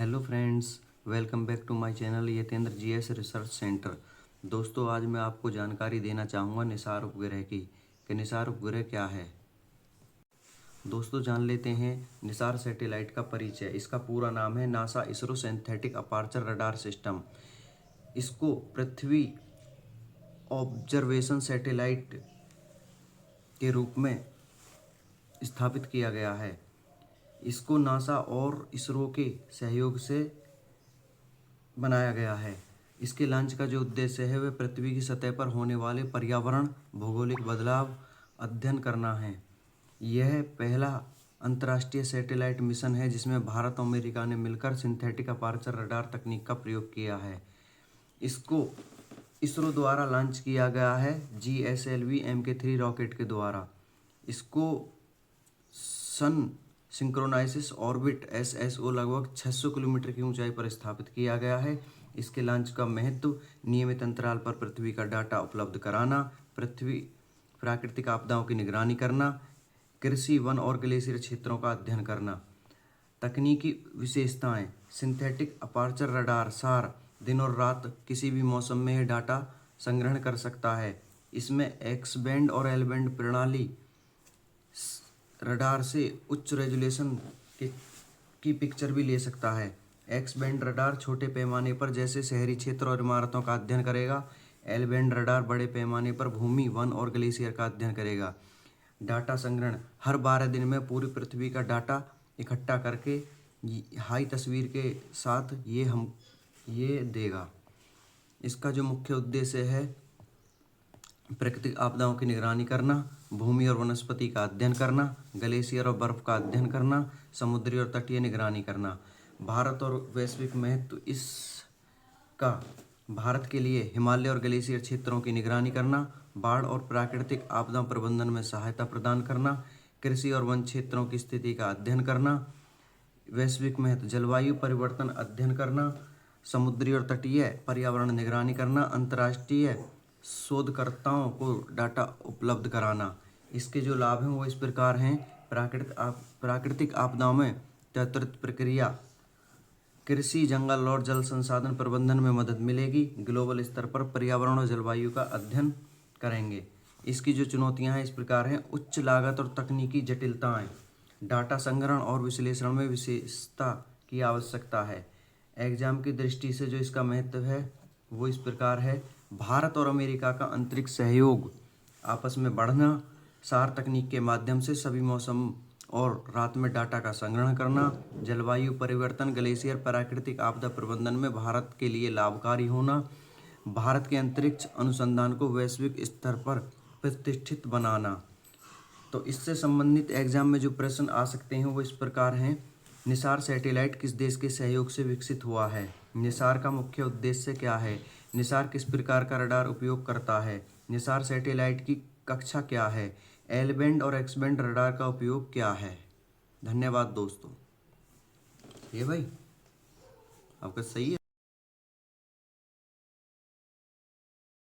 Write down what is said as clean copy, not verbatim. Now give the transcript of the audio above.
Hello friends, welcome back to my channel Yatendra GS research centre. दोस्तों, आज मैं आपको जानकारी देना चाहूँगा निसार उपग्रह की कि निसार उपग्रह क्या है। दोस्तों, जान लेते हैं निसार सैटेलाइट का परिचय। इसका पूरा नाम है NASA ISRO synthetic aperture radar system. इसको पृथ्वी ऑब्जर्वेशन सैटेलाइट के रूप में स्थापित किया गया है। इसको नासा और इसरो के सहयोग से बनाया गया है। इसके लॉन्च का जो उद्देश्य है वह पृथ्वी की सतह पर होने वाले पर्यावरण भौगोलिक बदलाव अध्ययन करना है। यह पहला अंतर्राष्ट्रीय सैटेलाइट मिशन है जिसमें भारत और अमेरिका ने मिलकर सिंथेटिक अपार्चर रडार तकनीक का प्रयोग किया है। इसको इसरो द्वारा लॉन्च किया गया है GSLV Mk3 रॉकेट के द्वारा। इसको सन सिंक्रोनाइसिस ऑर्बिट SSO लगभग 600 किलोमीटर की ऊंचाई पर स्थापित किया गया है। इसके लॉन्च का महत्व नियमित अंतराल पर पृथ्वी का डाटा उपलब्ध कराना, पृथ्वी प्राकृतिक आपदाओं की निगरानी करना, कृषि वन और ग्लेशियर क्षेत्रों का अध्ययन करना। तकनीकी विशेषताएं: सिंथेटिक अपार्चर रडार सार दिन और रात किसी भी मौसम में यह डाटा संग्रहण कर सकता है। इसमें एक्स बैंड और एल बैंड प्रणाली रडार से उच्च रेजोल्यूशन की पिक्चर भी ले सकता है। एक्स बैंड रडार छोटे पैमाने पर जैसे शहरी क्षेत्र और इमारतों का अध्ययन करेगा। एल बैंड रडार बड़े पैमाने पर भूमि, वन और ग्लेशियर का अध्ययन करेगा। डाटा संग्रहण: हर 12 दिन में पूरी पृथ्वी का डाटा इकट्ठा करके हाई तस्वीर के साथ ये देगा। इसका जो मुख्य उद्देश्य है प्राकृतिक आपदाओं की निगरानी करना, भूमि और वनस्पति का अध्ययन करना, ग्लेशियर और बर्फ का अध्ययन करना, समुद्री और तटीय निगरानी करना। भारत और वैश्विक महत्व: इसका भारत के लिए हिमालय और ग्लेशियर क्षेत्रों की निगरानी करना, बाढ़ और प्राकृतिक आपदा प्रबंधन में सहायता प्रदान करना, कृषि और वन क्षेत्रों की स्थिति का अध्ययन करना। वैश्विक महत्व: जलवायु परिवर्तन अध्ययन करना, समुद्री और तटीय पर्यावरण निगरानी करना, अंतर्राष्ट्रीय शोधकर्ताओं को डाटा उपलब्ध कराना। इसके जो लाभ हैं वो इस प्रकार हैं: प्राकृतिक आपदाओं में त्वरित प्रक्रिया, कृषि, जंगल और जल संसाधन प्रबंधन में मदद मिलेगी, ग्लोबल स्तर पर पर्यावरण और जलवायु का अध्ययन करेंगे। इसकी जो चुनौतियां हैं इस प्रकार हैं: उच्च लागत और तकनीकी जटिलताएं, डाटा संग्रहण और विश्लेषण में विशेषता की आवश्यकता है। एग्जाम की दृष्टि से जो इसका महत्व है वो इस प्रकार है: भारत और अमेरिका का अंतरिक्ष सहयोग आपस में बढ़ना, सार तकनीक के माध्यम से सभी मौसम और रात में डाटा का संग्रहण करना, जलवायु परिवर्तन, ग्लेशियर, प्राकृतिक आपदा प्रबंधन में भारत के लिए लाभकारी होना, भारत के अंतरिक्ष अनुसंधान को वैश्विक स्तर पर प्रतिष्ठित बनाना। तो इससे संबंधित एग्जाम में जो प्रश्न आ सकते हैं वो इस प्रकार हैं: निसार सैटेलाइट किस देश के सहयोग से विकसित हुआ है? निसार का मुख्य उद्देश्य क्या है? निसार किस प्रकार का रडार उपयोग करता है? निसार सैटेलाइट की कक्षा क्या है? एल बैंड और एक्स बैंड रडार का उपयोग क्या है? धन्यवाद दोस्तों। ये भाई आपका सही है।